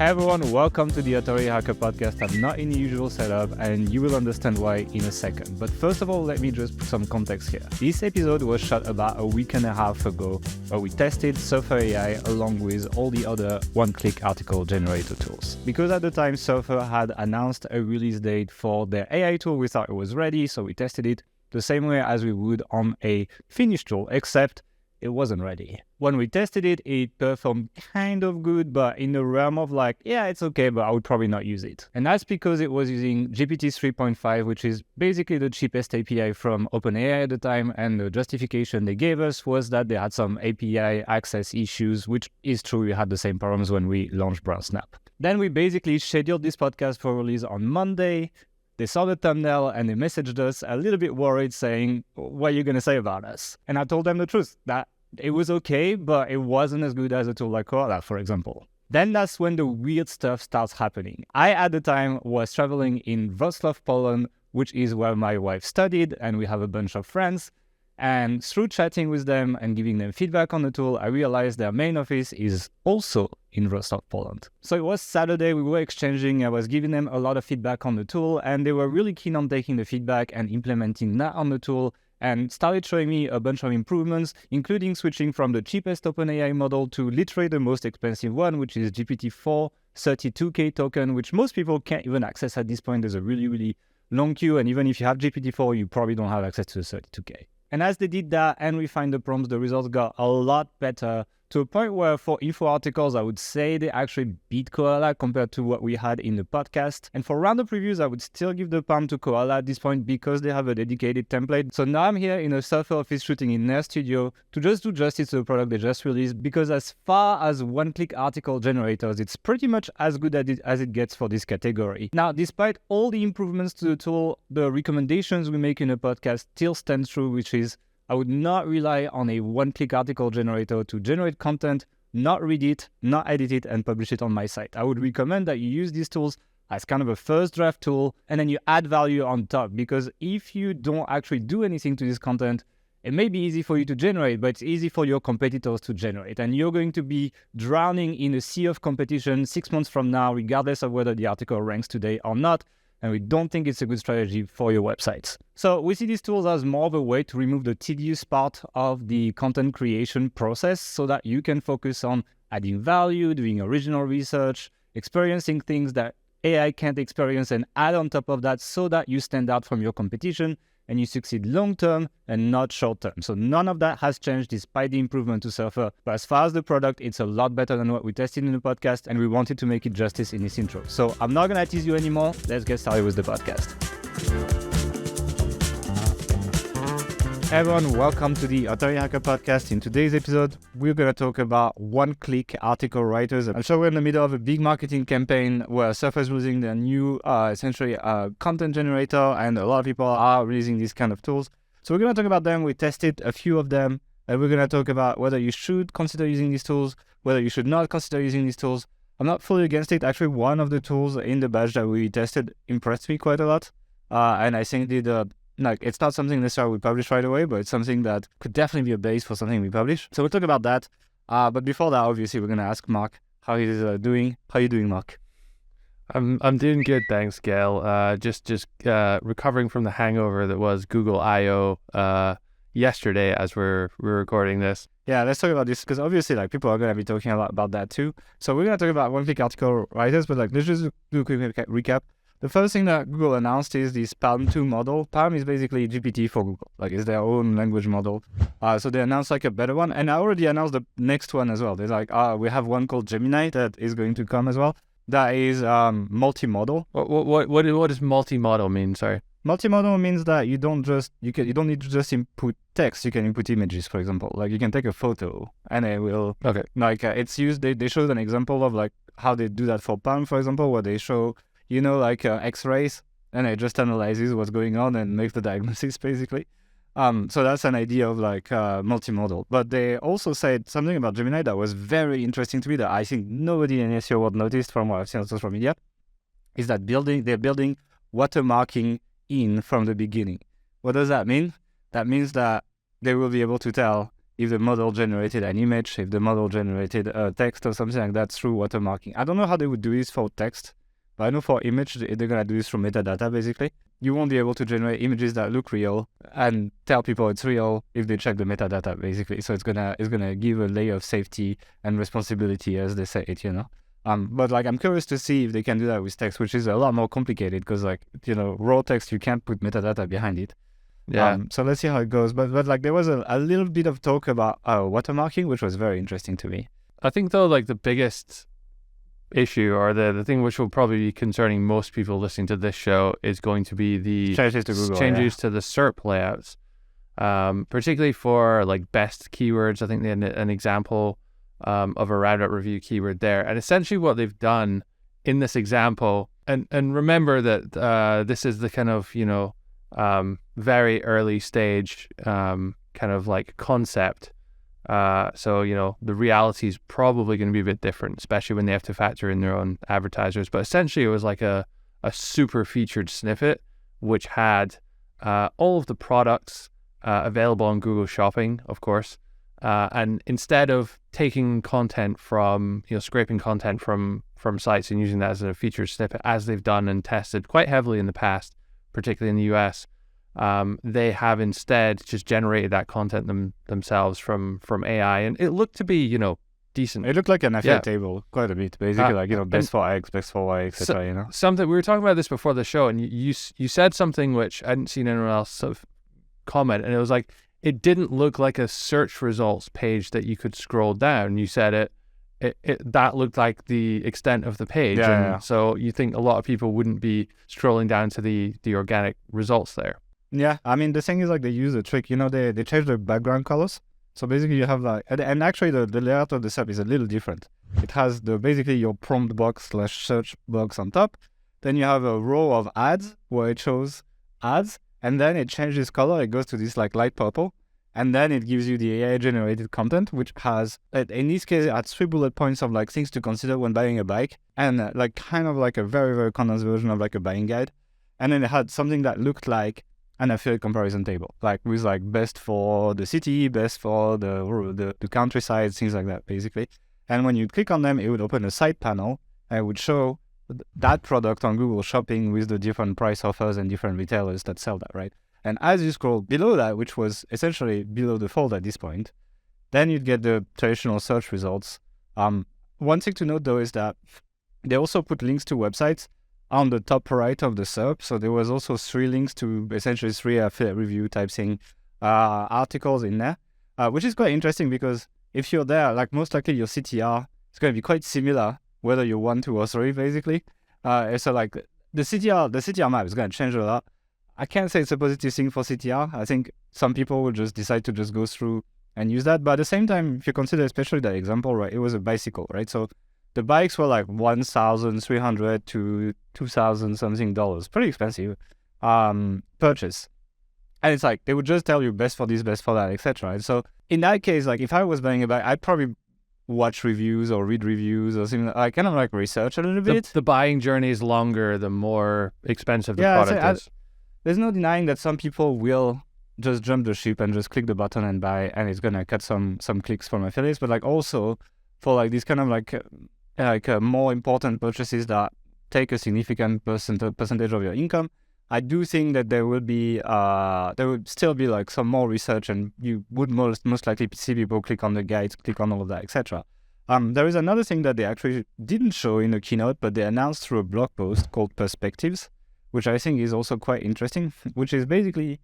Everyone, welcome to the Authority Hacker podcast. I'm not in the usual setup and you will understand why in a second. But first of all, let me just put some context here. This episode was shot about a week and a half ago where we tested Surfer.ai along with all the other one-click article generator tools. Because at the time Surfer had announced a release date for their AI tool, we thought it was ready, so we tested it the same way as we would on a finished tool, except it wasn't ready. When we tested it, it performed kind of good, but in the realm of like, yeah, it's okay, but I would probably not use it. And that's because it was using GPT 3.5, which is basically the cheapest API from OpenAI at the time. And the justification they gave us was that they had some API access issues, which is true. We had the same problems when we launched Brown Snap. Then we basically scheduled this podcast for release on Monday. They saw the thumbnail and they messaged us a little bit worried saying, what are you going to say about us? And I told them the truth, that it was okay, but it wasn't as good as a tool like Koala, for example. Then that's when the weird stuff starts happening. I, at the time, was traveling in Wrocław, Poland, which is where my wife studied, and we have a bunch of friends. And through chatting with them and giving them feedback on the tool, I realized their main office is also in Wrocław, Poland. So it was Saturday, we were exchanging, I was giving them a lot of feedback on the tool, and they were really keen on taking the feedback and implementing that on the tool, and started showing me a bunch of improvements, including switching from the cheapest OpenAI model to literally the most expensive one, which is GPT-4 32K token, which most people can't even access at this point. There's a really, really long queue, and even if you have GPT-4, you probably don't have access to the 32K. And as they did that and refined the prompts, the results got a lot better, to a point where for info articles, I would say they actually beat Koala compared to what we had in the podcast. And for roundup reviews, I would still give the palm to Koala at this point because they have a dedicated template. So now I'm here in a Surfer office shooting in their studio to just do justice to the product they just released, because as far as one-click article generators, it's pretty much as good as it gets for this category. Now, despite all the improvements to the tool, the recommendations we make in the podcast still stand true, which is I would not rely on a one-click article generator to generate content, not read it, not edit it, and publish it on my site. I would recommend that you use these tools as kind of a first draft tool, and then you add value on top, because if you don't actually do anything to this content, it may be easy for you to generate, but it's easy for your competitors to generate. And you're going to be drowning in a sea of competition 6 months from now, regardless of whether the article ranks today or not. And we don't think it's a good strategy for your websites. So we see these tools as more of a way to remove the tedious part of the content creation process so that you can focus on adding value, doing original research, experiencing things that AI can't experience, and add on top of that so that you stand out from your competition and you succeed long-term and not short-term. So none of that has changed despite the improvement to Surfer. But as far as the product, it's a lot better than what we tested in the podcast, and we wanted to make it justice in this intro. So I'm not going to tease you anymore. Let's get started with the podcast. Hey everyone, welcome to the Authority Hacker podcast. In today's episode, we're going to talk about one-click article writers. I'm sure we're in the middle of a big marketing campaign where Surfer is releasing their new, essentially, content generator, and a lot of people are releasing these kind of tools. So we're going to talk about them. We tested a few of them, and we're going to talk about whether you should consider using these tools, whether you should not consider using these tools. I'm not fully against it. Actually, one of the tools in the batch that we tested impressed me quite a lot, and I think it's not something necessarily we publish right away, but it's something that could definitely be a base for something we publish. So we'll talk about that. But before that, obviously, we're going to ask Mark how he's doing. How are you doing, Mark? I'm doing good, thanks, Gael. Just recovering from the hangover that was Google I/O yesterday as we're recording this. Yeah, let's talk about this, because obviously, people are going to be talking a lot about that too. So we're going to talk about one-click article writers, but let's just do a quick recap. The first thing that Google announced is this PaLM 2 model. PaLM is basically GPT for Google. It's their own language model. So they announced a better one. And I already announced the next one as well. They're we have one called Gemini that is going to come as well. That is multimodal. What does multimodal mean? Sorry. Multimodal means that you don't need to just input text. You can input images, for example. You can take a photo and it will. Okay. It's used. They showed an example of how they do that for PaLM, for example, where they show X-rays, and it just analyzes what's going on and makes the diagnosis, basically. So that's an idea of multimodal. But they also said something about Gemini that was very interesting to me that I think nobody in SEO world noticed from what I've seen on social media, is that they're building watermarking in from the beginning. What does that mean? That means that they will be able to tell if the model generated an image, if the model generated a text or something like that through watermarking. I don't know how they would do this for text, but I know for image, they're going to do this through metadata, basically. You won't be able to generate images that look real and tell people it's real if they check the metadata, basically. So it's gonna give a layer of safety and responsibility, as they say it, But like, I'm curious to see if they can do that with text, which is a lot more complicated because, like, raw text, you can't put metadata behind it. Yeah. So let's see how it goes. But like, there was a little bit of talk about watermarking, which was very interesting to me. I think, though, like, the biggest issue, or the thing which will probably be concerning most people listening to this show, is going to be the changes to Google, to the SERP layouts, particularly for like best keywords. I think they had an example of a roundup review keyword there, and essentially what they've done in this example, and remember that this is the kind of very early stage kind of like concept. So, the reality is probably going to be a bit different, especially when they have to factor in their own advertisers. But essentially, it was like a super featured snippet, which had all of the products available on Google Shopping, of course. And instead of taking content from, scraping content from sites and using that as a featured snippet, as they've done and tested quite heavily in the past, particularly in the US, they have instead just generated that content themselves from AI, and it looked to be decent. It looked like an affiliate table quite a bit, basically, like best for X, best for Y, etc. Something we were talking about this before the show, and you said something which I hadn't seen anyone else sort of comment, and it was like, it didn't look like a search results page that you could scroll down. You said that looked like the extent of the page, so you think a lot of people wouldn't be scrolling down to the organic results there. Yeah, I mean, the thing is, like, they use a trick, they change the background colors. So basically you have like, and actually the layout of the SERP is a little different. It has basically your prompt box / search box on top. Then you have a row of ads where it shows ads, and then it changes color. It goes to this like light purple, and then it gives you the AI generated content, which has, in this case, it had 3 bullet points of like things to consider when buying a bike, and like kind of like a very, very condensed version of like a buying guide. And then it had something that looked like an affiliate comparison table, like with like best for the city, best for the countryside, things like that, basically. And when you click on them, it would open a side panel and it would show that product on Google Shopping with the different price offers and different retailers that sell that, right? And as you scroll below that, which was essentially below the fold at this point, then you'd get the traditional search results. One thing to note, though, is that they also put links to websites on the top right of the SERP. So there was also 3 links to essentially 3 affiliate review type thing articles in there, which is quite interesting because if you're there, like most likely your CTR is going to be quite similar, whether you're 1, 2, or 3, basically. So like the CTR map is going to change a lot. I can't say it's a positive thing for CTR. I think some people will just decide to just go through and use that. But at the same time, if you consider especially that example, right, it was a bicycle, right? So the bikes were like $1,300 to $2,000 something dollars, pretty expensive purchase. And it's like they would just tell you best for this, best for that, etc. And so in that case, like if I was buying a bike, I'd probably watch reviews or read reviews or something. I kind of like research a little bit. The buying journey is longer the more expensive the product is. There's no denying that some people will just jump the ship and just click the button and buy, and it's gonna cut some clicks from affiliates. But like also for like this kind of like more important purchases that take a significant percentage of your income, I do think that there would still be like some more research, and you would most likely see people click on the guides, click on all of that, etc. There is another thing that they actually didn't show in the keynote, but they announced through a blog post called Perspectives, which I think is also quite interesting, which is basically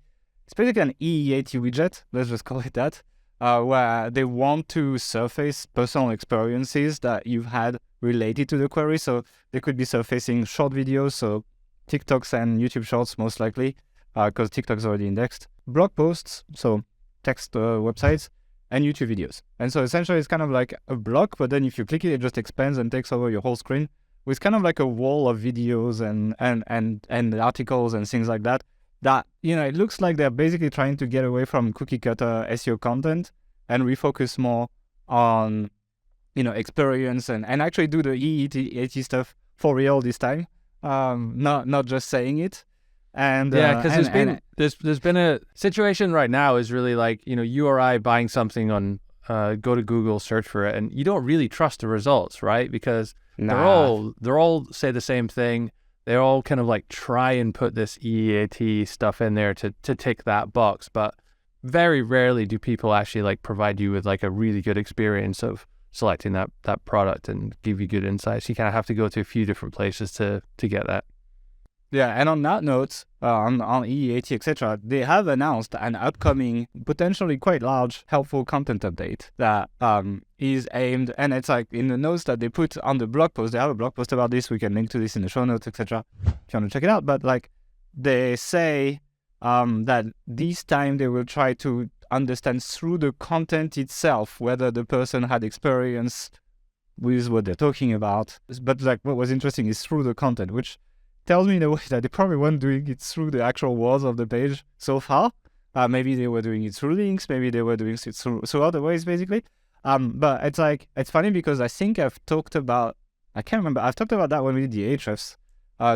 an EE80 widget, let's just call it that, where they want to surface personal experiences that you've had related to the query. So they could be surfacing short videos, so TikToks and YouTube Shorts most likely, because TikTok's already indexed, blog posts, so text websites, and YouTube videos. And so essentially it's kind of like a block, but then if you click it, it just expands and takes over your whole screen with kind of like a wall of videos and articles and things like that. That, it looks like they're basically trying to get away from cookie cutter SEO content and refocus more on, experience and actually do the EE80 stuff for real this time. Not just saying it. And because there's been a situation right now is really like, you or I buying something on go to Google, search for it, and you don't really trust the results, right? Because they're all say the same thing. They all kind of like try and put this EAT stuff in there to tick that box, but very rarely do people actually like provide you with like a really good experience of selecting that product and give you good insights. You kind of have to go to a few different places to get that. Yeah, and on that note, on EAT, etc., they have announced an upcoming, potentially quite large, helpful content update that is aimed, and it's like in the notes that they put on the blog post. They have a blog post about this. We can link to this in the show notes, etc., if you want to check it out. But like they say that this time they will try to understand through the content itself whether the person had experience with what they're talking about. But like what was interesting is through the content, which tells me in a way that they probably weren't doing it through the actual words of the page so far. Maybe they were doing it through links, maybe they were doing it through other ways, basically. But it's funny because I think I've talked about that when we did the Ahrefs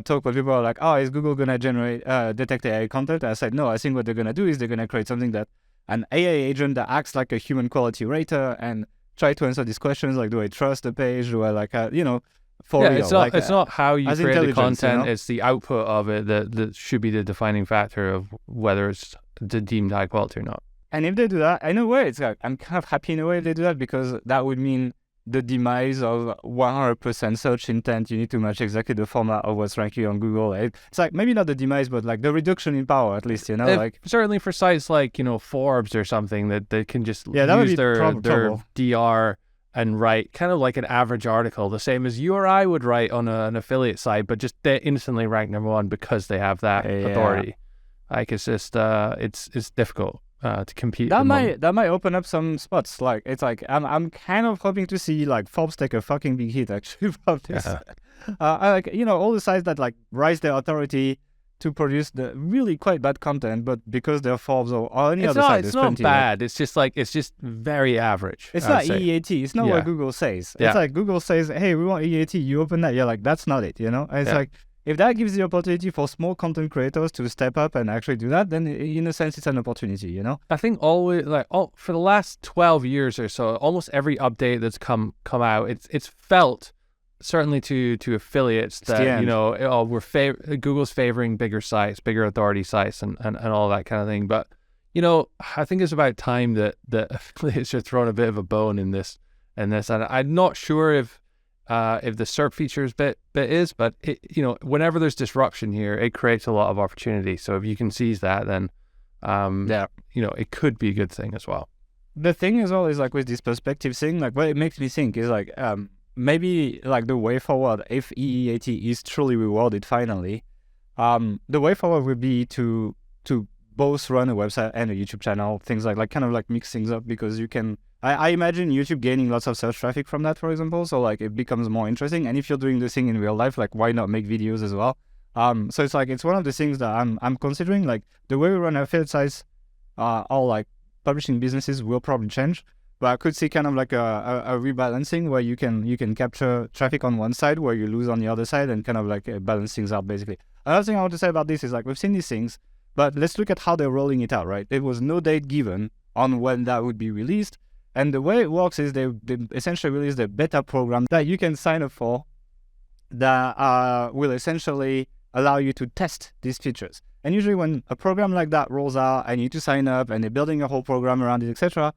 talk, where people are like, oh, is Google going to detect AI content? And I said, no, I think what they're going to do is they're going to create something that an AI agent that acts like a human quality rater and try to answer these questions like, do I trust the page? Do I like, for real. It's not how you create the content, it's the output of it that should be the defining factor of whether it's deemed high quality or not. And if they do that, in a way, it's like, I'm kind of happy in a way if they do that, because that would mean the demise of 100% search intent. You need to match exactly the format of what's ranking on Google. It's like maybe not the demise, but like the reduction in power, at least, certainly for sites like, Forbes or something, that they can just that use their DR and write kind of like an average article, the same as you or I would write on an affiliate site, but just they instantly rank number one because they have that authority. Like it's just it's difficult to compete. That might open up some spots. Like it's like I'm kind of hoping to see like Forbes take a fucking big hit actually from this. I like all the sites that like rise their authority to produce the really quite bad content, but because they're Forbes or any other site, it's not bad. It's just very average. It's not EAT. It's not what Google says. It's like Google says, "Hey, we want EAT." You open that, you're like, "That's not it," And it's like if that gives the opportunity for small content creators to step up and actually do that, then in a sense, it's an opportunity. I think always for the last 12 years or so, almost every update that's come out, it's felt. Certainly to affiliates that, Google's favoring bigger sites, bigger authority sites and all that kind of thing. But, I think it's about time that affiliates are throwing a bit of a bone in this. And I'm not sure if the SERP features bit is, but whenever there's disruption here, it creates a lot of opportunity. So if you can seize that, then, it could be a good thing as well. The thing as well is like with this perspective thing, like what it makes me think is like, maybe like the way forward, if EAT is truly rewarded finally, the way forward would be to both run a website and a YouTube channel, things like kind of like mix things up, because you can, I imagine YouTube gaining lots of search traffic from that, for example, so like it becomes more interesting. And if you're doing the thing in real life, like why not make videos as well? So it's like, it's one of the things that I'm considering, like the way we run affiliate sites, all like publishing businesses will probably change. But I could see kind of like a rebalancing where you can capture traffic on one side where you lose on the other side, and kind of like balance things out, basically. Another thing I want to say about this is like we've seen these things, but let's look at how they're rolling it out, right? There was no date given on when that would be released. And the way it works is they essentially release the beta program that you can sign up for that will essentially allow you to test these features. And usually when a program like that rolls out and you need to sign up and they're building a whole program around it, etc.,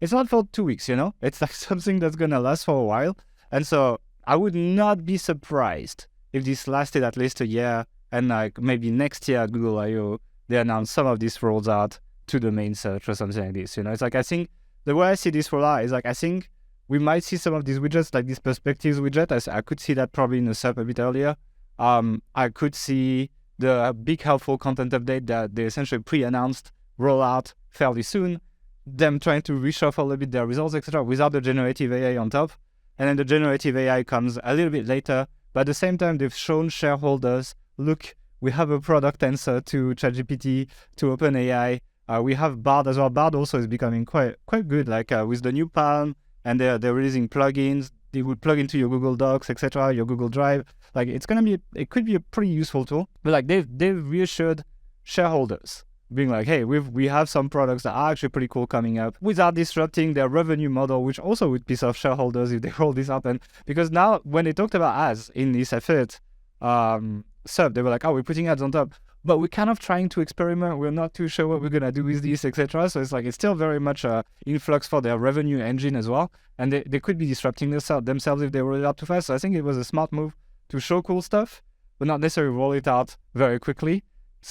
it's not for 2 weeks, It's like something that's going to last for a while. And so I would not be surprised if this lasted at least a year, and like maybe next year at Google I/O, they announce some of these rolls out to the main search or something like this. It's like, I think the way I see this roll out is like, I think we might see some of these widgets, like this perspectives widget. I could see that probably in the SERP a bit earlier. I could see the big helpful content update that they essentially pre-announced roll out fairly soon, them trying to reshuffle a bit their results, etc., without the generative AI on top. And then the generative AI comes a little bit later, but at the same time, they've shown shareholders, look, we have a product answer to ChatGPT, to OpenAI. We have Bard as well. Bard also is becoming quite good, like with the new Palm, and they're releasing plugins. It would plug into your Google Docs, etc., your Google Drive. Like it could be a pretty useful tool. But like they've reassured shareholders, being like, hey, we have some products that are actually pretty cool coming up without disrupting their revenue model, which also would piss off shareholders if they roll this up. And because now when they talked about ads in this affiliate sub, they were like, oh, we're putting ads on top, but we're kind of trying to experiment. We're not too sure what we're gonna do with this, etc. So it's like it's still very much in flux for their revenue engine as well, and they could be disrupting themselves if they roll it out too fast. So I think it was a smart move to show cool stuff, but not necessarily roll it out very quickly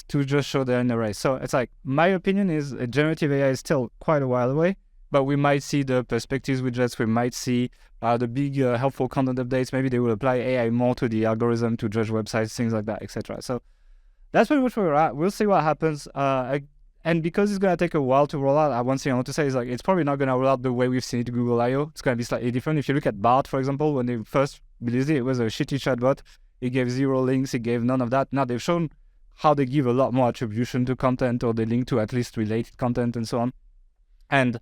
to just show they're in the race. So it's like, my opinion is generative AI is still quite a while away, but we might see the perspectives widgets, we might see the big helpful content updates. Maybe they will apply AI more to the algorithm to judge websites, things like that, etc. So that's pretty much where we're at. We'll see what happens. And because it's going to take a while to roll out, one thing I want to say is like it's probably not going to roll out the way we've seen it to Google I/O. It's going to be slightly different. If you look at Bard, for example, when they first released it, it was a shitty chatbot. It gave 0 links. It gave none of that. Now they've shown how they give a lot more attribution to content, or they link to at least related content and so on. And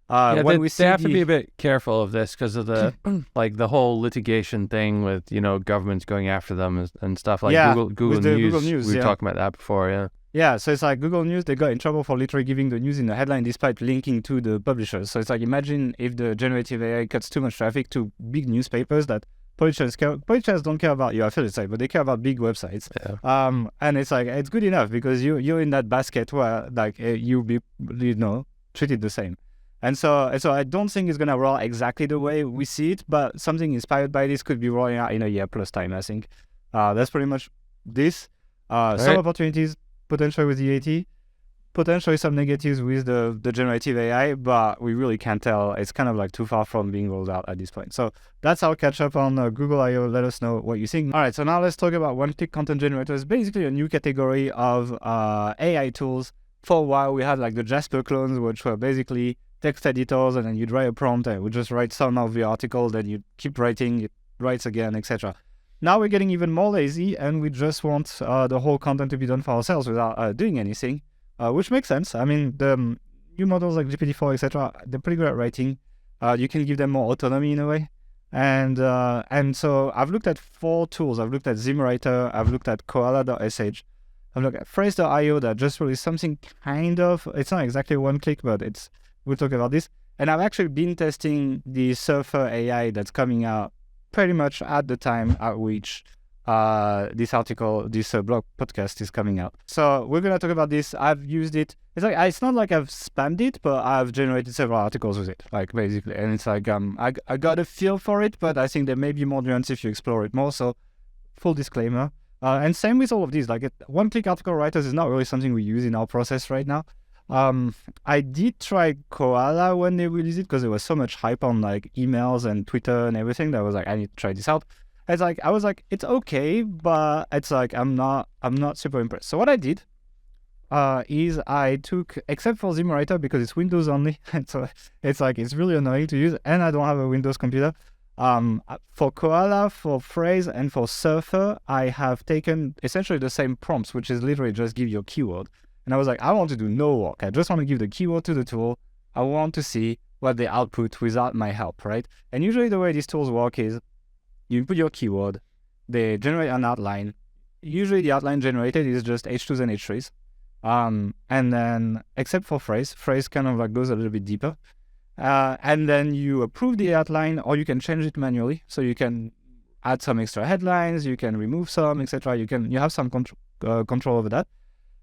when they have to be a bit careful of this because of the like the whole litigation thing with governments going after them and stuff like Google News. We were talking about that before, Yeah, so it's like Google News, they got in trouble for literally giving the news in the headline despite linking to the publishers. So it's like, imagine if the generative AI cuts too much traffic to big newspapers that publishers don't care about your affiliate site, but they care about big websites. Yeah. And it's like, it's good enough because you're in that basket where like you'll be treated the same. And so I don't think it's gonna roll exactly the way we see it, but something inspired by this could be rolling out in a year plus time, I think. That's pretty much this. Some opportunities potentially with the AT, potentially some negatives with the generative AI, but we really can't tell. It's kind of like too far from being rolled out at this point. So that's our catch up on Google I/O. Let us know what you think. All right, so now let's talk about one-click content generators. Basically a new category of AI tools. For a while we had like the Jasper clones, which were basically text editors, and then you'd write a prompt and it would just write some of the article, then you keep writing, it writes again, etc. Now we're getting even more lazy and we just want the whole content to be done for ourselves without doing anything, which makes sense. I mean, the new models like GPT-4, etc., they're pretty good at writing. You can give them more autonomy in a way. And so I've looked at 4 tools. I've looked at ZimmWriter, I've looked at Koala.sh, I've looked at Phrase.io that just released something kind of, it's not exactly one click, but we'll talk about this. And I've actually been testing the Surfer.ai that's coming out pretty much at the time at which this blog podcast is coming out. So we're going to talk about this. I've used it. It's not like I've spammed it, but I've generated several articles with it, like basically. And it's like, I got a feel for it, but I think there may be more nuance if you explore it more. So full disclaimer. And same with all of these, like one-click article writers is not really something we use in our process right now. I did try Koala when they released it because there was so much hype on like emails and Twitter and everything that I was like, I need to try this out. I was like, it's okay, but it's like I'm not super impressed. So what I did is I took, except for ZimmWriter because it's Windows only, and so it's really annoying to use, and I don't have a Windows computer. For Koala, for Phrase, and for Surfer, I have taken essentially the same prompts, which is literally just give your keyword. And I was like, I want to do no work. I just want to give the keyword to the tool. I want to see what they output without my help, right? And usually the way these tools work is you input your keyword, they generate an outline. Usually the outline generated is just H2s and H3s. And then, except for Phrase kind of like goes a little bit deeper. And then you approve the outline, or you can change it manually. So you can add some extra headlines, you can remove some, etc. You have some control over that.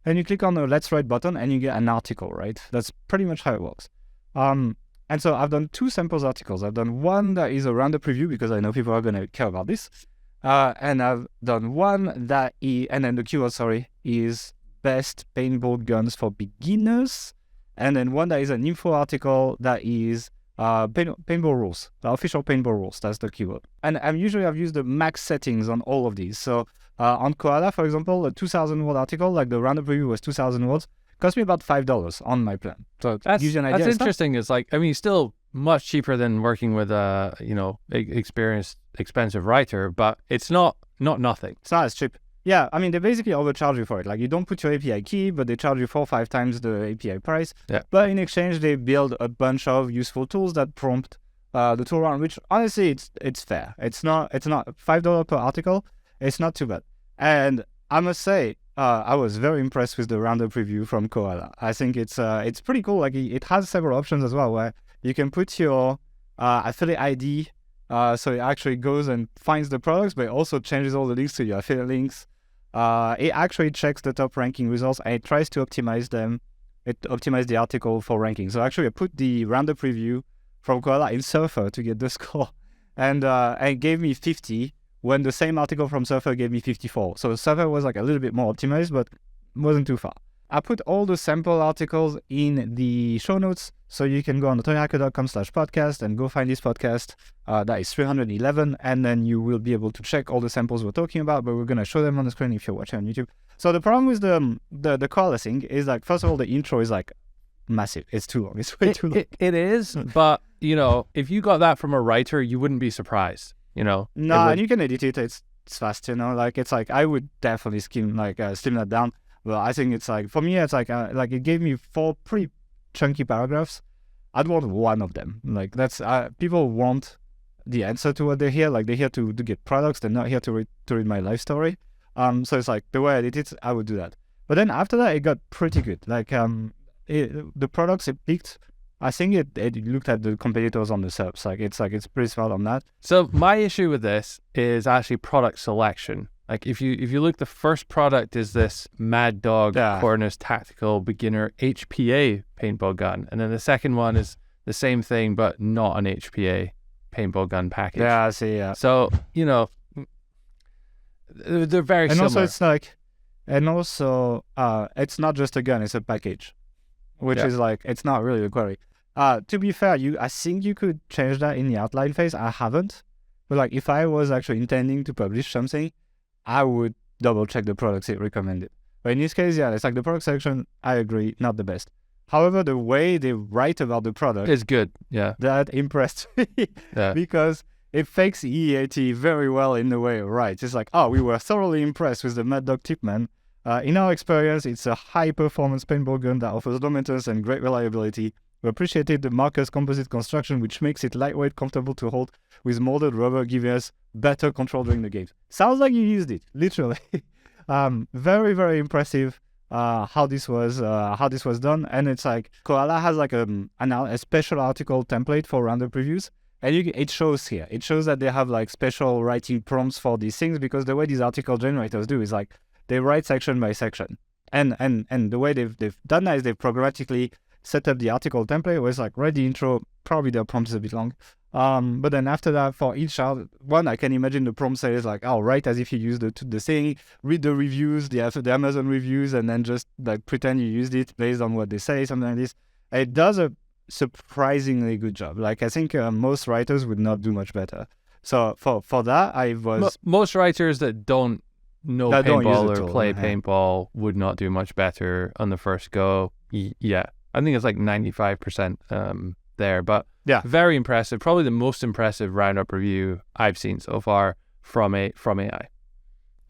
And you click on the Let's Write button and you get an article, right? That's pretty much how it works. And so I've done 2 samples articles. I've done one that is a roundup review because I know people are going to care about this. And I've done one that and then the keyword, is best paintball guns for beginners. And then one that is an info article that is paintball rules, the official paintball rules. That's the keyword. And I've used the max settings on all of these. So on Koala, for example, a 2,000 word article, like the roundup review was 2,000 words, cost me about $5 on my plan. So that's, gives you an idea. That's interesting. It's like, I mean, still much cheaper than working with a, experienced, expensive writer, but it's not nothing. It's not as cheap. Yeah, I mean, they basically overcharge you for it. Like, you don't put your API key, but they charge you 4 or 5 times the API price. Yeah. But in exchange, they build a bunch of useful tools that prompt the tool around, which honestly it's fair. It's not $5 per article. It's not too bad. And I must say, I was very impressed with the roundup review from Koala. I think it's pretty cool. Like it has several options as well, where you can put your affiliate ID, so it actually goes and finds the products, but it also changes all the links to your affiliate links. It actually checks the top ranking results and it tries to optimize them. It optimized the article for ranking. So actually, I put the roundup review from Koala in Surfer to get the score, and it gave me 50 when the same article from Surfer gave me 54. So Surfer was like a little bit more optimized, but wasn't too far. I put all the sample articles in the show notes, so you can go on atomichacker.com/podcast and go find this podcast. That is 311, and then you will be able to check all the samples we're talking about, but we're going to show them on the screen if you're watching on YouTube. So the problem with the Koala thing is, like, first of all, the intro is like massive. It's too long. It's way too long. It is, but, if you got that from a writer, you wouldn't be surprised, No, and you can edit it. It's fast, like, it's like, I would definitely slim that down. Well, I think it's like, for me, it's like it gave me 4 pretty chunky paragraphs. I'd want one of them. Like, that's, people want the answer to what they hear. Like, they're here to get products. They're not here to read my life story. So it's like, the way I edit it, I would do that. But then after that, it got pretty good. Like, the products it picked, I think it looked at the competitors on the SERPs. It's pretty smart on that. So my issue with this is actually product selection. Like, if you look, the first product is this Mad Dog Corners Tactical Beginner HPA paintball gun, and then the second one is the same thing but not an HPA paintball gun package. Yeah, I see. Yeah. So they're very and similar. Also it's not just a gun; it's a package, which is like, it's not really a query. To be fair, I think you could change that in the outline phase. I haven't, but like, if I was actually intending to publish something, I would double check the products it recommended. But in this case, it's like the product selection, I agree, not the best. However, the way they write about the product is good. Yeah. That impressed me because it fakes EAT very well in the way it writes. It's like, we were thoroughly impressed with the Mad Dog Tipman. In our experience, it's a high-performance paintball gun that offers low maintenance and great reliability. We appreciated the Marcus composite construction, which makes it lightweight, comfortable to hold, with molded rubber, giving us better control during the game. Sounds like you used it, literally. Very, very impressive how this was done. And it's like, Koala has like a special article template for roundup reviews, and it shows here. It shows that they have like special writing prompts for these things, because the way these article generators do is like, they write section by section, and the way they've done that is they've programmatically set up the article template where it's like, write the intro, probably the prompt is a bit long. But then after that, for each one, I can imagine the prompt says like, write as if you used the thing, read the reviews, the Amazon reviews, and then just like pretend you used it based on what they say, something like this. It does a surprisingly good job. Like, I think most writers would not do much better. So for that, most writers that don't know paintball or play paintball would not do much better on the first go. Yeah. I think it's like 95% there, but very impressive. Probably the most impressive roundup review I've seen so far from AI.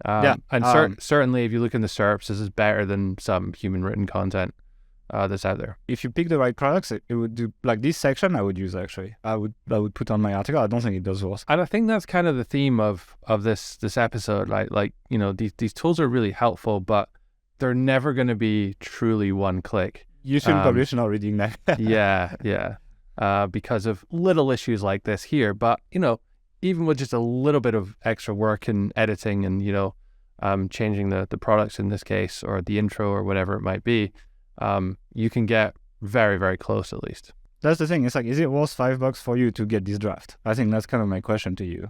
Certainly, if you look in the SERPs, this is better than some human written content that's out there. If you pick the right products, it would do, like, this section I would use actually. I would put on my article. I don't think it does worse. And I think that's kind of the theme of this episode. Like these tools are really helpful, but they're never going to be truly one click. You shouldn't publish not reading that. yeah. Because of little issues like this here. But, even with just a little bit of extra work and editing and, changing the products in this case, or the intro or whatever it might be, you can get very, very close at least. That's the thing. It's like, is it worth $5 for you to get this draft? I think that's kind of my question to you.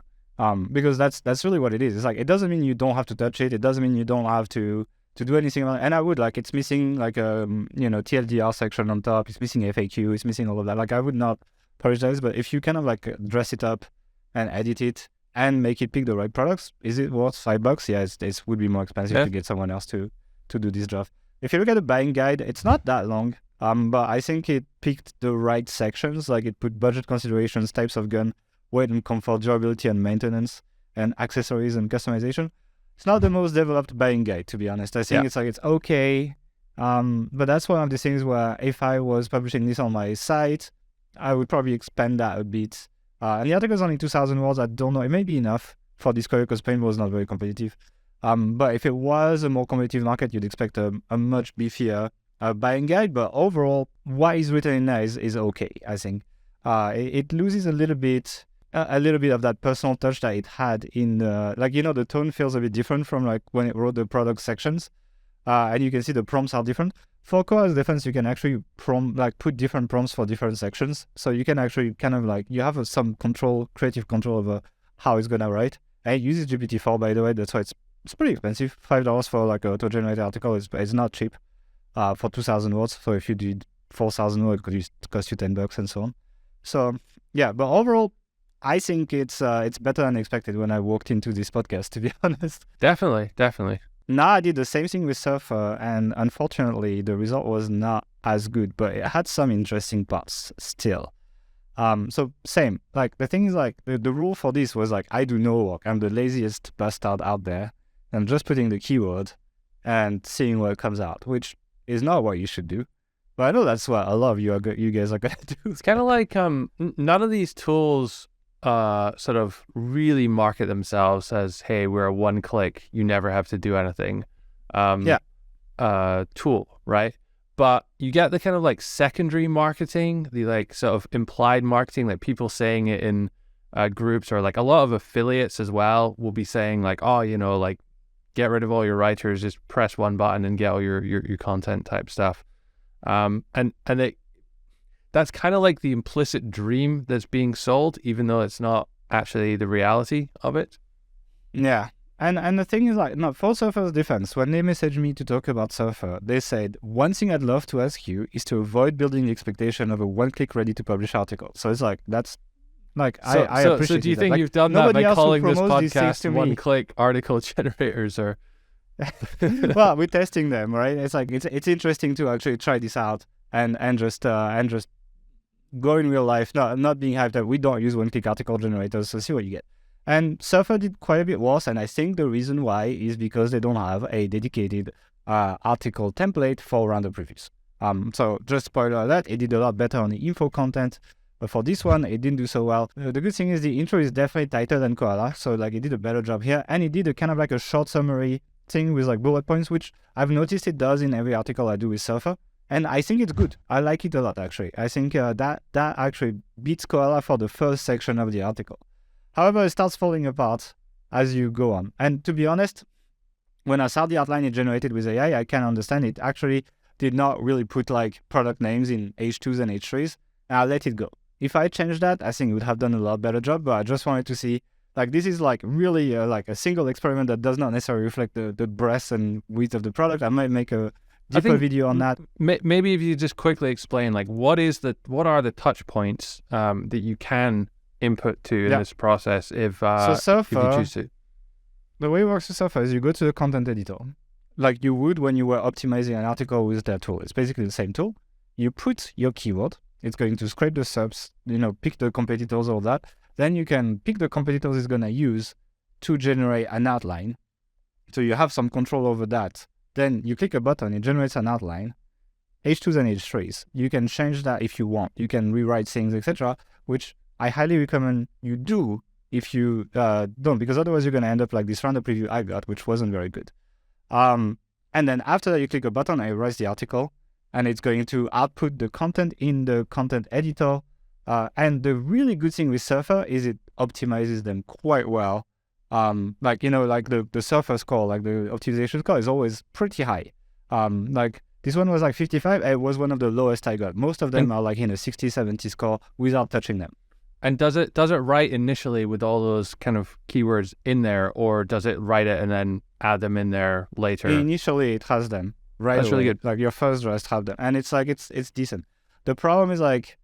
Because that's really what it is. It's like, it doesn't mean you don't have to touch it. It doesn't mean you don't have to do anything. And I would, like, it's missing like a TLDR section on top. It's missing FAQ. It's missing all of that. Like, I would not prioritize, but if you kind of like dress it up and edit it and make it pick the right products, is it worth $5? Yeah, it would be more expensive to get someone else to do this draft. If you look at the buying guide, it's not that long. But I think it picked the right sections. Like, it put budget considerations, types of gun, weight and comfort, durability and maintenance, and accessories and customization. It's not the most developed buying guide, to be honest. I think it's okay. But that's one of the things where if I was publishing this on my site, I would probably expand that a bit And the article is only 2,000 words. I don't know. It may be enough for this career because paintball is not very competitive. But if it was a more competitive market, you'd expect a much beefier buying guide. But overall, what is written in there is okay, I think. It loses a little bit of that personal touch that it had in the tone feels a bit different from like when it wrote the product sections. And you can see the prompts are different. For Koala's defense, you can actually put different prompts for different sections. So you can actually kind of like, you have some creative control over how it's going to write. And it uses GPT-4, by the way. That's why it's pretty expensive. $5 for like an auto-generated article is not cheap for 2,000 words. So if you did 4,000 words, it could cost you $10 and so on. So yeah, but overall, I think it's better than expected when I walked into this podcast, to be honest. Definitely. Now I did the same thing with Surfer, and unfortunately the result was not as good, but it had some interesting parts still. So same, like the thing is like the rule for this was like, I do no work. I'm the laziest bastard out there. I'm just putting the keyword and seeing what comes out, which is not what you should do. But I know that's what a lot of you guys are going to do. It's kind of like none of these tools sort of really market themselves as, hey, we're a one-click, you never have to do anything tool, right? But you get the kind of like secondary marketing, the like sort of implied marketing, like people saying it in groups, or like a lot of affiliates as well will be saying like, oh, like get rid of all your writers, just press one button and get all your content type stuff. And that's kind of like the implicit dream that's being sold, even though it's not actually the reality of it. Yeah. And the thing is like, no, for Surfer's defense, when they messaged me to talk about Surfer, they said, one thing I'd love to ask you is to avoid building the expectation of a one-click ready-to-publish article. So it's like, that's like, I appreciate it. So do you think like, you've done that by calling this podcast one-click article generators, or? Well, we're testing them, right? It's like, it's interesting to actually try this out and just go in real life, not being hyped up. We don't use one-click article generators, so see what you get. And Surfer did quite a bit worse, and I think the reason why is because they don't have a dedicated article template for random previews. So just spoiler alert, it did a lot better on the info content, but for this one, it didn't do so well. The good thing is the intro is definitely tighter than Koala, so like it did a better job here, and it did a kind of like a short summary thing with like bullet points, which I've noticed it does in every article I do with Surfer. And I think it's good. I like it a lot, actually. I think that actually beats Koala for the first section of the article. However, it starts falling apart as you go on. And to be honest, when I saw the outline it generated with AI, I can understand it actually did not really put like product names in H2s and H3s, and I let it go. If I changed that, I think it would have done a lot better job, but I just wanted to see, like, this is like really like a single experiment that does not necessarily reflect the breadth and width of the product. I might make a deeper video on that. Maybe if you just quickly explain, like, what are the touch points that you can input to in this process if Surfer, if you choose to. The way it works with Surfer is you go to the content editor, like you would when you were optimizing an article with that tool. It's basically the same tool. You put your keyword. It's going to scrape the subs, pick the competitors, all that. Then you can pick the competitors it's going to use to generate an outline. So you have some control over that. Then you click a button, it generates an outline, H2s and H3s. You can change that if you want. You can rewrite things, etc., which I highly recommend you do if you don't, because otherwise you're going to end up like this random preview I got, which wasn't very good. And then after that, you click a button, it writes the article, and it's going to output the content in the content editor. And the really good thing with Surfer is it optimizes them quite well. Like the Surfer score, like the optimization score is always pretty high. Like this one was like 55. It was one of the lowest I got. Most of them are like in a 60, 70 score without touching them. And does it write initially with all those kind of keywords in there, or does it write it and then add them in there later? Initially, it has them right That's away. really good. Like your first draft have them, and it's like it's decent. The problem is like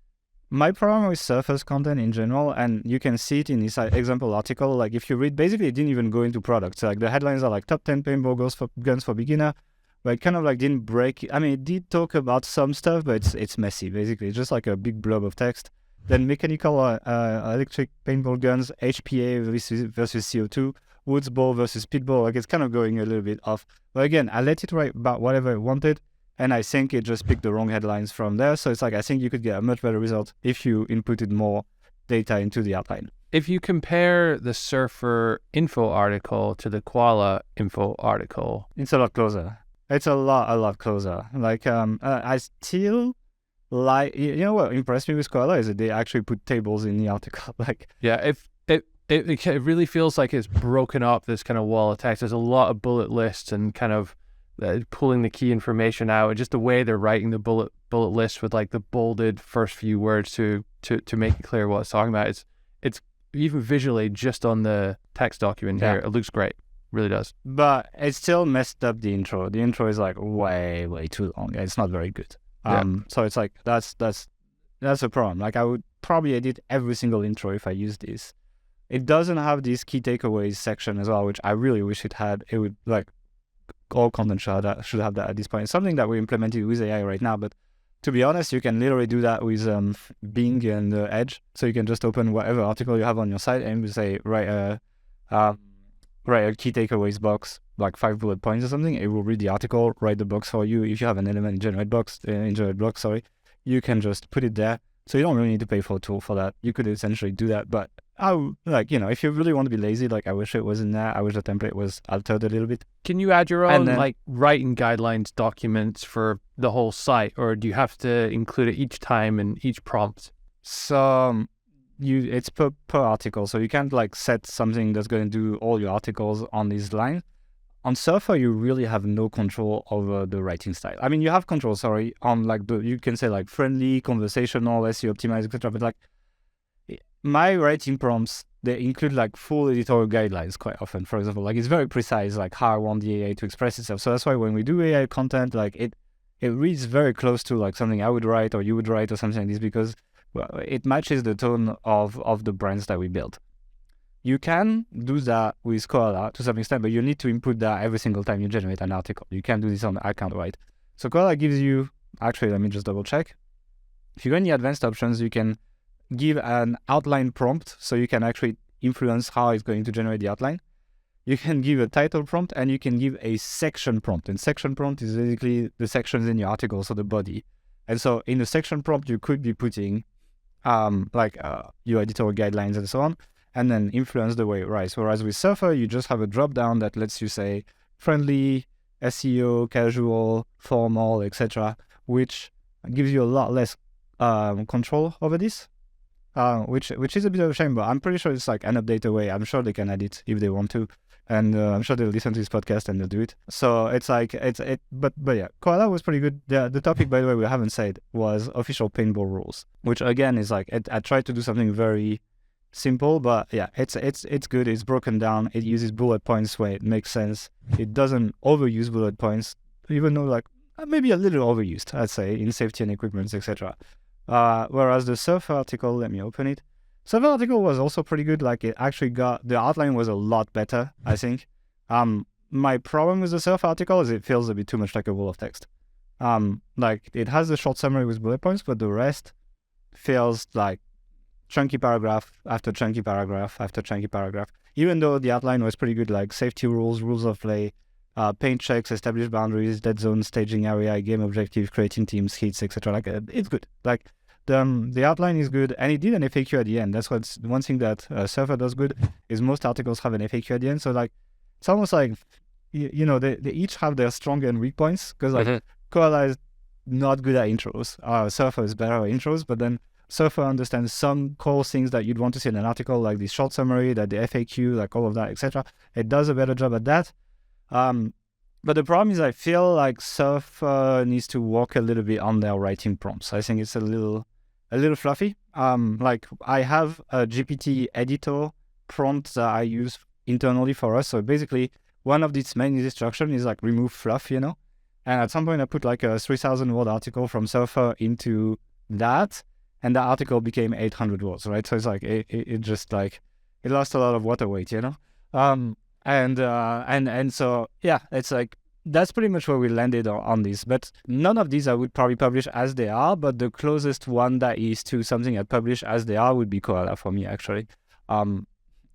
my problem with Surfer's content in general, and you can see it in this example article. Like if you read, basically it didn't even go into products. Like the headlines are like top 10 paintball guns for beginner, but it kind of like didn't break. I mean, it did talk about some stuff, but it's messy. Basically, it's just like a big blob of text. Then mechanical electric paintball guns, HPA versus CO2, woods ball versus speedball. Like it's kind of going a little bit off. But again, I let it write about whatever it wanted, and I think it just picked the wrong headlines from there. So it's like I think you could get a much better result if you inputted more data into the outline. If you compare the Surfer info article to the Koala info article, it's a lot closer. It's a lot closer. Like, I still like, you know what impressed me with Koala is that they actually put tables in the article. Like, yeah, if it really feels like it's broken up, this kind of wall of text. There's a lot of bullet lists and kind of pulling the key information out, and just the way they're writing the bullet list with like the bolded first few words to make it clear what it's talking about. It's even visually just on the text document here, it looks great. Really does. But it still messed up the intro. The intro is like way too long. It's not very good. So it's like that's a problem. Like, I would probably edit every single intro if I used this. It doesn't have this key takeaways section as well, which I really wish it had. It would, like, all content should have that at this point. It's something that we implemented with AI right now, but to be honest, you can literally do that with Bing and Edge. So you can just open whatever article you have on your site and say write a key takeaways box, like 5 bullet points or something. It will read the article, write the box for you. If you have an element in generate block, you can just put it there. So you don't really need to pay for a tool for that. You could essentially do that, but if you really want to be lazy, like, I wish it was in there. I wish the template was altered a little bit. Can you add your own like writing guidelines documents for the whole site, or do you have to include it each time in each prompt? So it's per article, so you can't like set something that's going to do all your articles on this line. On Surfer, you really have no control over the writing style. I mean, you have control, on like you can say like friendly, conversational, SEO optimized, etc. But like, my writing prompts, they include like full editorial guidelines quite often. For example, like, it's very precise, like how I want the AI to express itself. So that's why when we do AI content, like it reads very close to like something I would write or you would write or something like this, because it matches the tone of the brands that we build. You can do that with Koala to some extent, but you need to input that every single time you generate an article. You can't do this on account write. So Koala gives you, actually, let me just double check. If you go in the advanced options, you can give an outline prompt, so you can actually influence how it's going to generate the outline. You can give a title prompt, and you can give a section prompt. And section prompt is basically the sections in your article, so the body. And so in the section prompt, you could be putting your editorial guidelines and so on, and then influence the way it writes. Whereas with Surfer, you just have a drop down that lets you say friendly, SEO, casual, formal, etc., which gives you a lot less control over this, which is a bit of a shame. But I'm pretty sure it's like an update away. I'm sure they can add it if they want to, and I'm sure they'll listen to this podcast and they'll do it. So it's like but yeah, Koala was pretty good. The topic, by the way, we haven't said, was official paintball rules, which again is like I tried to do something very simple, but yeah, it's good. It's broken down. It uses bullet points where it makes sense. It doesn't overuse bullet points, even though like maybe a little overused, I'd say, in safety and equipment, etc. Whereas the Surfer article, let me open it. Surfer article was also pretty good. Like, it actually the outline was a lot better, I think. My problem with the Surfer article is it feels a bit too much like a wall of text. Like, it has the short summary with bullet points, but the rest feels like chunky paragraph after chunky paragraph after chunky paragraph. Even though the outline was pretty good, like safety rules of play, paint checks, established boundaries, dead zone, staging area, game objective, creating teams, hits, etc. Like, it's good. Like, the outline is good, and it did an FAQ at the end. That's what's one thing that Surfer does good, is most articles have an FAQ at the end. So like, it's almost like they each have their strong and weak points, because like Koala is not good at intros. Surfer is better at intros, but then Surfer understands some core things that you'd want to see in an article, like the short summary, that the FAQ, like all of that, etc. It does a better job at that. But the problem is, I feel like Surfer needs to work a little bit on their writing prompts. I think it's a little fluffy. Like, I have a GPT editor prompt that I use internally for us. So basically, one of its main instructions is like remove fluff, And at some point, I put like a 3,000 word article from Surfer into that, and that article became 800 words, right? So it's like it just like it lost a lot of water weight, And so yeah, it's like that's pretty much where we landed on this. But none of these I would probably publish as they are. But the closest one that is to something I'd publish as they are would be Koala for me, actually.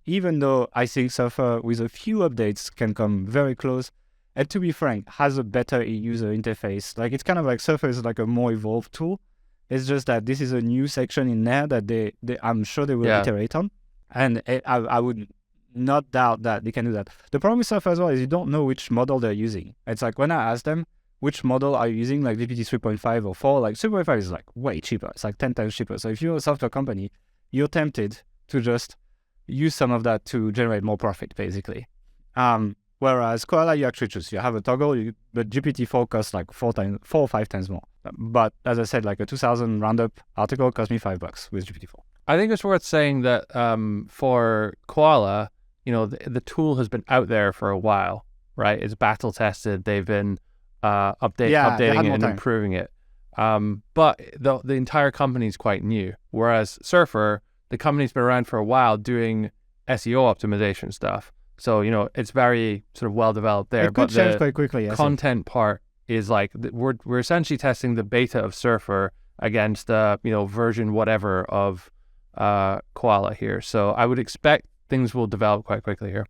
Even though I think Surfer, with a few updates, can come very close, and to be frank, has a better user interface. Like, it's kind of like Surfer is like a more evolved tool. It's just that this is a new section in there that I'm sure they will iterate on. And I would not doubt that they can do that. The problem with Surfer as well is you don't know which model they're using. It's like when I ask them, which model are you using, like GPT 3.5 or 4, like 3.5 is like way cheaper. It's like 10 times cheaper. So if you're a software company, you're tempted to just use some of that to generate more profit, basically. Whereas Koala, you actually choose. You have a toggle, but GPT-4 costs like 4 or 5 times more. But as I said, like a 2,000 roundup article cost me $5 with GPT-4. I think it's worth saying that for Koala, the tool has been out there for a while, right? It's battle tested. They've been updating it and improving it. But the entire company is quite new. Whereas Surfer, the company's been around for a while doing SEO optimization stuff. So, it's very sort of well developed there. It could change quite quickly. Content part is like, we're essentially testing the beta of Surfer against the, version whatever of Koala here. So I would expect things will develop quite quickly here.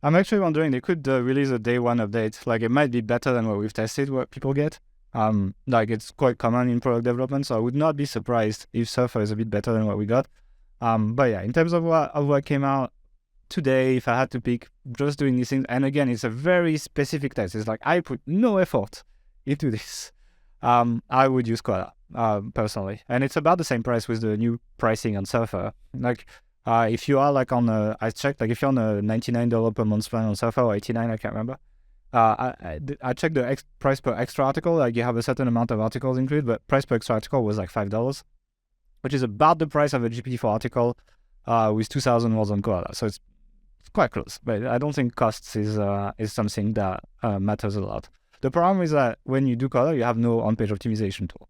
I'm actually wondering, they could release a day one update. Like, it might be better than what we've tested, what people get. Like, it's quite common in product development, so I would not be surprised if Surfer is a bit better than what we got. But yeah, in terms of what came out today, if I had to pick, just doing these things, and again, it's a very specific test. It's like, I put no effort into this. I would use Koala, personally. And it's about the same price with the new pricing on Surfer. Like, if you are like I checked, like if you're on a $99 per month plan on Surfer or $89, I can't remember. I checked the price per extra article. Like, you have a certain amount of articles included, but price per extra article was like $5, which is about the price of a GPT-4 article with 2,000 words on Koala. So it's quite close, but I don't think costs is something that matters a lot. The problem is that when you do Koala, you have no on-page optimization tool.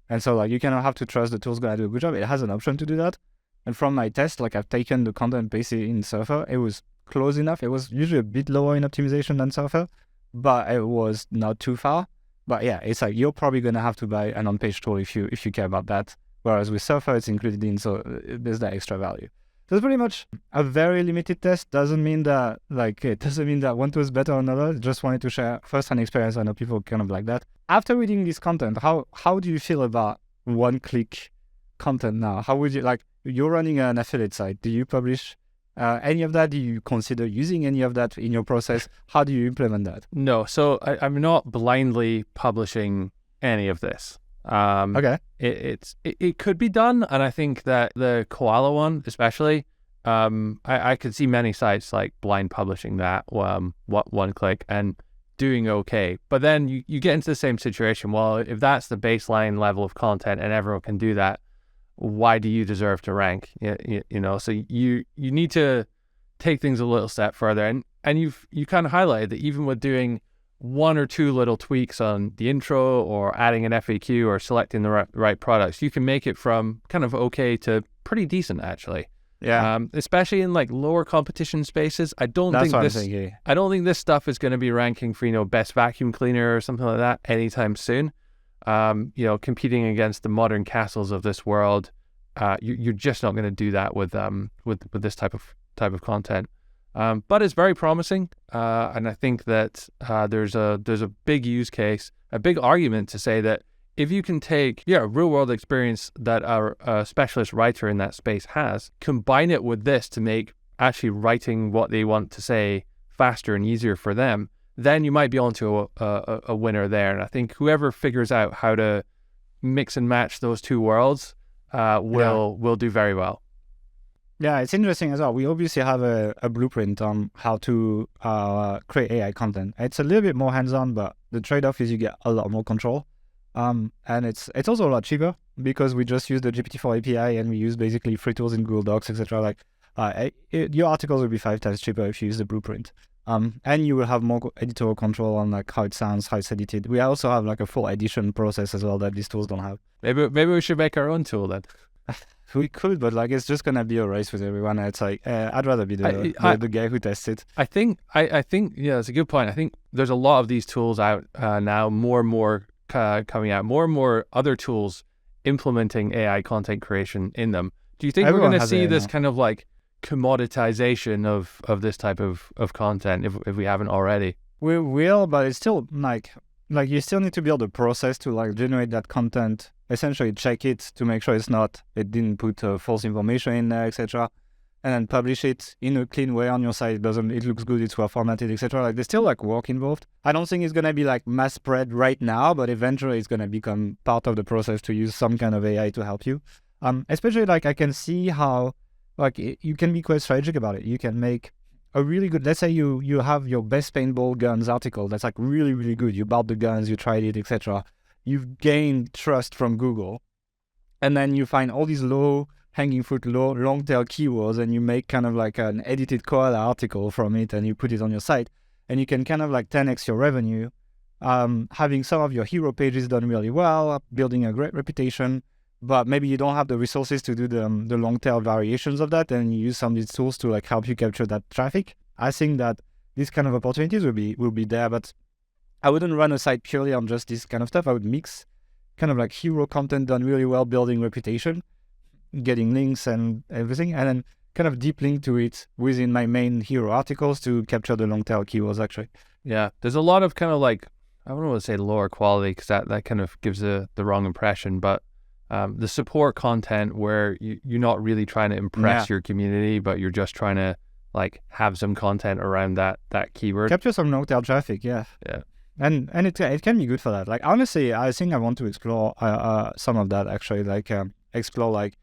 And so like you kind of have to trust the tool's going to do a good job. It has an option to do that. And from my test, like I've taken the content basically in Surfer. It was close enough. It was usually a bit lower in optimization than Surfer, but it was not too far. But yeah, it's like you're probably going to have to buy an on-page tool if you care about that. Whereas with Surfer, it's included in, so there's that extra value. So it's pretty much a very limited test. Doesn't mean that one tool is better than another. Just wanted to share first-hand experience. I know people kind of like that. After reading this content, how do you feel about one-click content now? How would you like? You're running an affiliate site. Do you publish any of that? Do you consider using any of that in your process? How do you implement that? No. So I'm not blindly publishing any of this. Okay. It could be done, and I think that the Koala one especially, I could see many sites like blind publishing that one click and doing okay. But then you get into the same situation. Well, if that's the baseline level of content and everyone can do that, why do you deserve to rank? So you need to take things a little step further, and you kind of highlighted that even with doing one or two little tweaks on the intro or adding an FAQ or selecting the right products, you can make it from kind of okay to pretty decent actually. Yeah. Especially in like lower competition spaces. I don't think this stuff is going to be ranking for, best vacuum cleaner or something like that anytime soon. Competing against the modern castles of this world, you're just not going to do that with this type of content. But it's very promising, and I think that there's a big use case, a big argument to say that if you can take real world experience that a specialist writer in that space has, combine it with this to make actually writing what they want to say faster and easier for them, then you might be onto a winner there. And I think whoever figures out how to mix and match those two worlds will do very well. Yeah, it's interesting as well. We obviously have a blueprint on how to create AI content. It's a little bit more hands-on, but the trade-off is you get a lot more control. And it's also a lot cheaper because we just use the GPT-4 API and we use basically free tools in Google Docs, etc. Your articles will be 5 times cheaper if you use the blueprint. And you will have more editorial control on like how it sounds, how it's edited. We also have like a full edition process as well that these tools don't have. Maybe we should make our own tool then. We could, but like it's just gonna be a race with everyone. It's like I'd rather be the guy who tests it. I think it's a good point. I think there's a lot of these tools out now, more and more coming out, more and more other tools implementing AI content creation in them. Do you think we're going to see this kind of like commoditization of this type of content if we haven't already? We will, but it's still like you still need to build a process to like generate that content essentially check it to make sure it didn't put false information in there, etc. And then publish it in a clean way on your site. It looks good, it's well formatted, etc. Like there's still like work involved. I don't think it's gonna be like mass spread right now, but eventually it's gonna become part of the process to use some kind of AI to help you. Especially like I can see how like you can be quite strategic about it. You can make a really good, let's say you have your best paintball guns article that's like really, really good. You bought the guns, you tried it, etc. You've gained trust from Google. And then you find all these low-hanging fruit, long-tail keywords, and you make kind of like an edited Koala article from it, and you put it on your site. And you can kind of like 10x your revenue, having some of your hero pages done really well, building a great reputation, but maybe you don't have the resources to do the long-tail variations of that, and you use some of these tools to like help you capture that traffic. I think that these kind of opportunities will be there, but I wouldn't run a site purely on just this kind of stuff. I would mix kind of like hero content done really well, building reputation, getting links and everything, and then kind of deep link to it within my main hero articles to capture the long tail keywords actually. Yeah, there's a lot of kind of like, I don't want to say lower quality because that kind of gives the wrong impression, but the support content where you're not really trying to impress your community, but you're just trying to like have some content around that keyword. Capture some long tail traffic, yeah. And it can be good for that. Like honestly, I think I want to explore some of that actually. Like explore like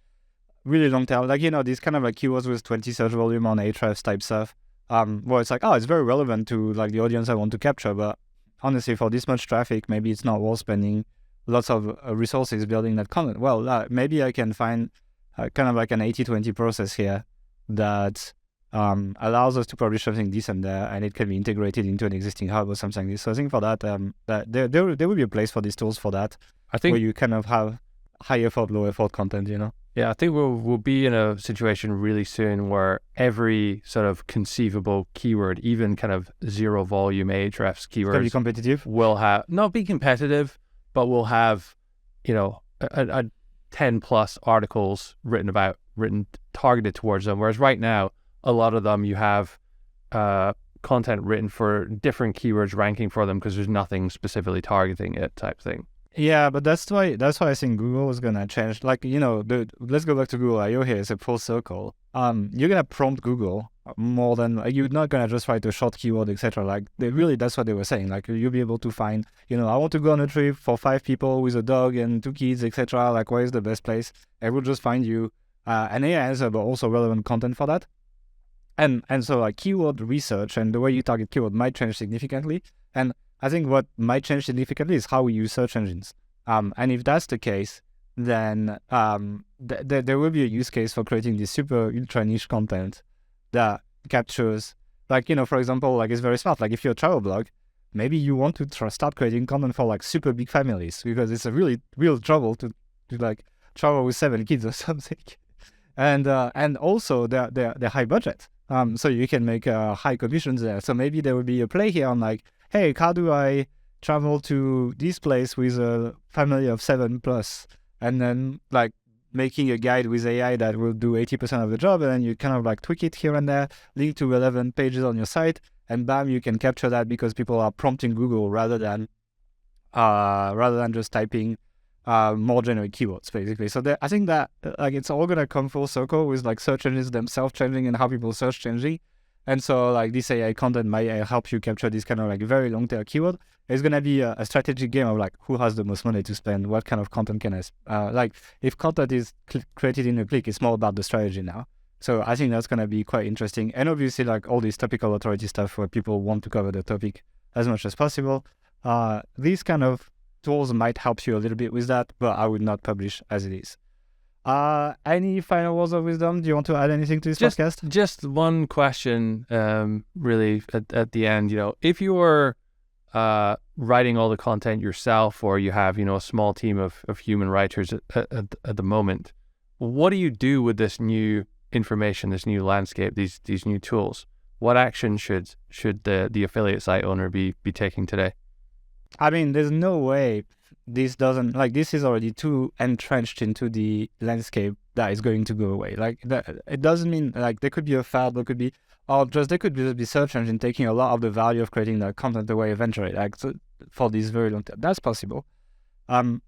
really long tail, like these kind of like keywords with 20 search volume on Ahrefs type stuff. Where it's like, oh, it's very relevant to like the audience I want to capture, but honestly, for this much traffic, maybe it's not worth spending lots of resources building that content. Well, maybe I can find kind of like an 80-20 process here that allows us to publish something decent there, and it can be integrated into an existing hub or something like this. So I think for that, that there will be a place for these tools for that. I think where you kind of have high effort, low effort content, Yeah, I think we'll be in a situation really soon where every sort of conceivable keyword, even kind of zero volume Ahrefs keywords, can be competitive. Will have not be competitive, but will have a 10 plus articles written targeted towards them. Whereas right now, a lot of them you have content written for different keywords ranking for them because there's nothing specifically targeting it type thing. Yeah, but that's why I think Google is gonna change. Like let's go back to Google I/O here. It's a full circle. You're gonna prompt Google more than you're not gonna just write a short keyword, etc. Like that's what they were saying. Like you'll be able to find, I want to go on a trip for 5 people with a dog and 2 kids, etc. Like where is the best place? It will just find you an AI answer, but also relevant content for that. And so like keyword research and the way you target keyword might change significantly. And I think what might change significantly is how we use search engines. And if that's the case, then there will be a use case for creating this super ultra niche content that captures, like, for example, like it's very smart. Like if you're a travel blog, maybe you want to start creating content for like super big families because it's a really real trouble to like travel with 7 kids or something. And also they're high budget. So you can make high commissions there. So maybe there will be a play here on like, hey, how do I travel to this place with a family of 7 plus? And then like making a guide with AI that will do 80% of the job. And then you kind of like tweak it here and there, link to relevant pages on your site. And bam, you can capture that because people are prompting Google rather than just typing more generic keywords, basically. So I think that like it's all gonna come full circle with like search engines themselves changing and how people search changing. And so like this AI content might help you capture this kind of like very long tail keyword. It's gonna be a strategic game of like who has the most money to spend, what kind of content can I like if content is created in a click, it's more about the strategy now. So I think that's gonna be quite interesting. And obviously like all this topical authority stuff where people want to cover the topic as much as possible. These kind of tools might help you a little bit with that, but I would not publish as it is. Any final words of wisdom? Do you want to add anything to this podcast? Just one question, really at the end. If you were writing all the content yourself, or you have a small team of human writers at the moment, what do you do with this new information, this new landscape, these new tools? What action should the affiliate site owner be taking today? I mean, there's no way this doesn't, like, this is already too entrenched into the landscape that is going to go away. Like, it doesn't mean, like, there could be a fad, there could be search engine taking a lot of the value of creating the content away eventually, like, so for this very long time. That's possible.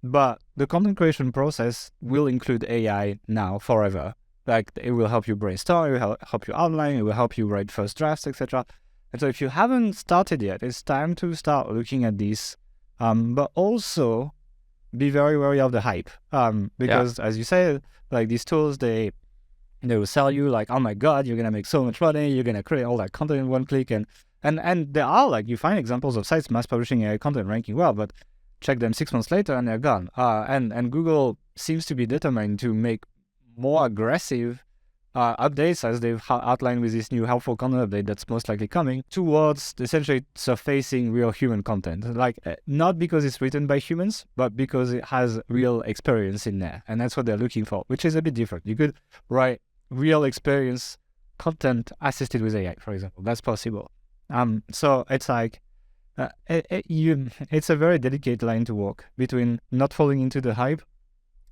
But the content creation process will include AI now forever. Like it will help you brainstorm, it will help you outline, it will help you write first drafts, etc. And so if you haven't started yet, it's time to start looking at this. But also be very wary of the hype. Because as you say, like these tools, they will sell you like, oh my God, you're gonna make so much money, you're gonna create all that content in one click, and there are like, you find examples of sites mass publishing AI content ranking well, but check them 6 months later and they're gone. And Google seems to be determined to make more aggressive updates, as they've outlined with this new helpful content update that's most likely coming, towards essentially surfacing real human content. Like not because it's written by humans, but because it has real experience in there. And that's what they're looking for, which is a bit different. You could write real experience content assisted with AI, for example. That's possible. So it's like, it's a very delicate line to walk between not falling into the hype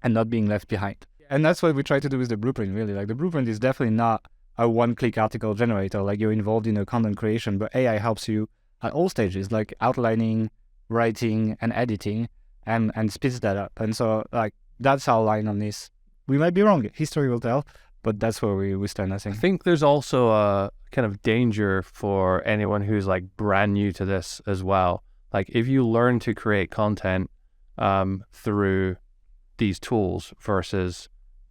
and not being left behind. And that's what we try to do with the blueprint, really. Like the blueprint is definitely not a one-click article generator, like you're involved in a content creation, but AI helps you at all stages, like outlining, writing, and editing, and speeds that up. And so like that's our line on this. We might be wrong, history will tell, but that's where we stand, I think. I think there's also a kind of danger for anyone who's like brand new to this as well. Like if you learn to create content through these tools versus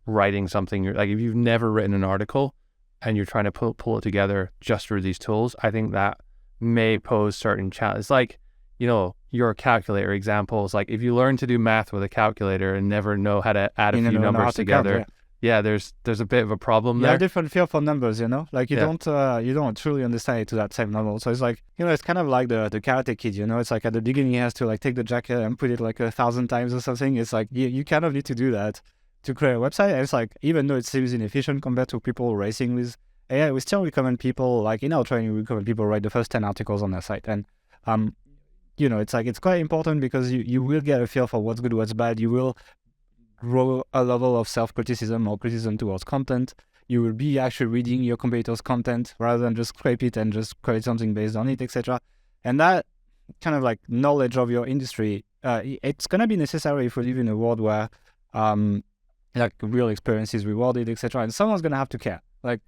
writing something, like if you've never written an article and you're trying to pull it together just through these tools, I think that may pose certain challenges. Like, you know, your calculator examples, like if you learn to do math with a calculator and never know how to add a few numbers together, there's a bit of a problem there. Yeah, different feel for numbers, you know, like you don't truly understand it to that same level. So it's like, you know, it's kind of like the Karate Kid, you know, it's like at the beginning he has to like take the jacket and put it like 1,000 times or something. It's like you kind of need to do that to create a website. And it's like, even though it seems inefficient compared to people racing with AI, we still recommend people, like in our training, we recommend people write the first 10 articles on their site. And, you know, it's like, it's quite important because you will get a feel for what's good, what's bad. You will grow a level of self-criticism or criticism towards content. You will be actually reading your competitors' content rather than just scrape it and just create something based on it, etc. And that kind of like knowledge of your industry, it's going to be necessary if we live in a world where like real experience is rewarded, etc. And someone's going to have to care. Like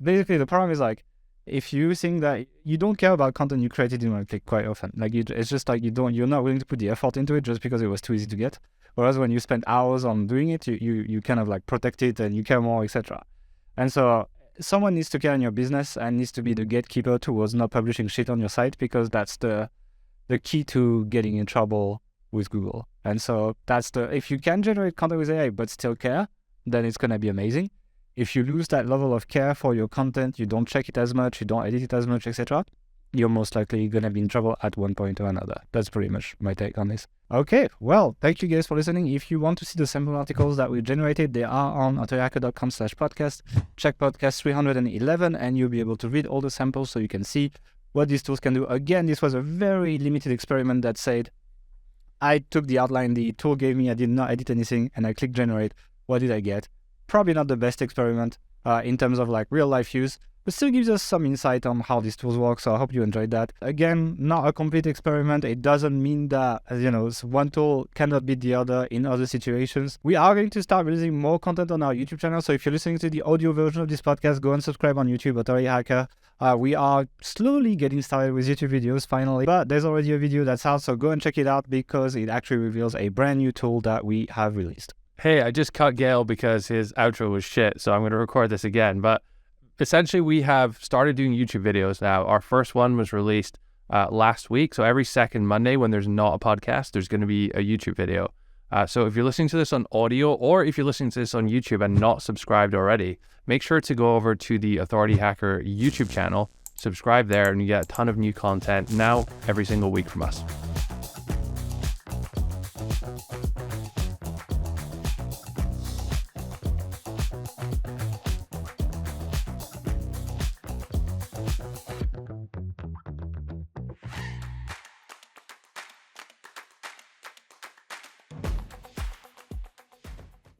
basically the problem is like, if you think that you don't care about content you created in one click quite often, like it's just like you're not willing to put the effort into it just because it was too easy to get. Whereas when you spend hours on doing it, you kind of like protect it and you care more, etc. And so someone needs to care in your business and needs to be the gatekeeper towards not publishing shit on your site, because that's the key to getting in trouble with Google. And so if you can generate content with AI but still care, then it's going to be amazing. If you lose that level of care for your content, you don't check it as much, you don't edit it as much, etc., you're most likely going to be in trouble at one point or another. That's pretty much my take on this. Okay, well, thank you guys for listening. If you want to see the sample articles that we generated, they are on authorityhacker.com/podcast. Check podcast 311 and you'll be able to read all the samples so you can see what these tools can do. Again, this was a very limited experiment that said, I took the outline the tool gave me, I did not edit anything, and I clicked generate. What did I get? Probably not the best experiment in terms of like real life use, but still gives us some insight on how these tools work. So I hope you enjoyed that. Again, not a complete experiment. It doesn't mean that, you know, one tool cannot beat the other in other situations. We are going to start releasing more content on our YouTube channel. So if you're listening to the audio version of this podcast, go and subscribe on YouTube, Authority Hacker. We are slowly getting started with YouTube videos finally, but there's already a video that's out. So go and check it out because it actually reveals a brand new tool that we have released. Hey, I just cut Gael because his outro was shit, so I'm going to record this again. But essentially, we have started doing YouTube videos now. Our first one was released last week. So every second Monday when there's not a podcast, there's going to be a YouTube video. So if you're listening to this on audio, or if you're listening to this on YouTube and not subscribed already, make sure to go over to the Authority Hacker YouTube channel, subscribe there, and you get a ton of new content now every single week from us.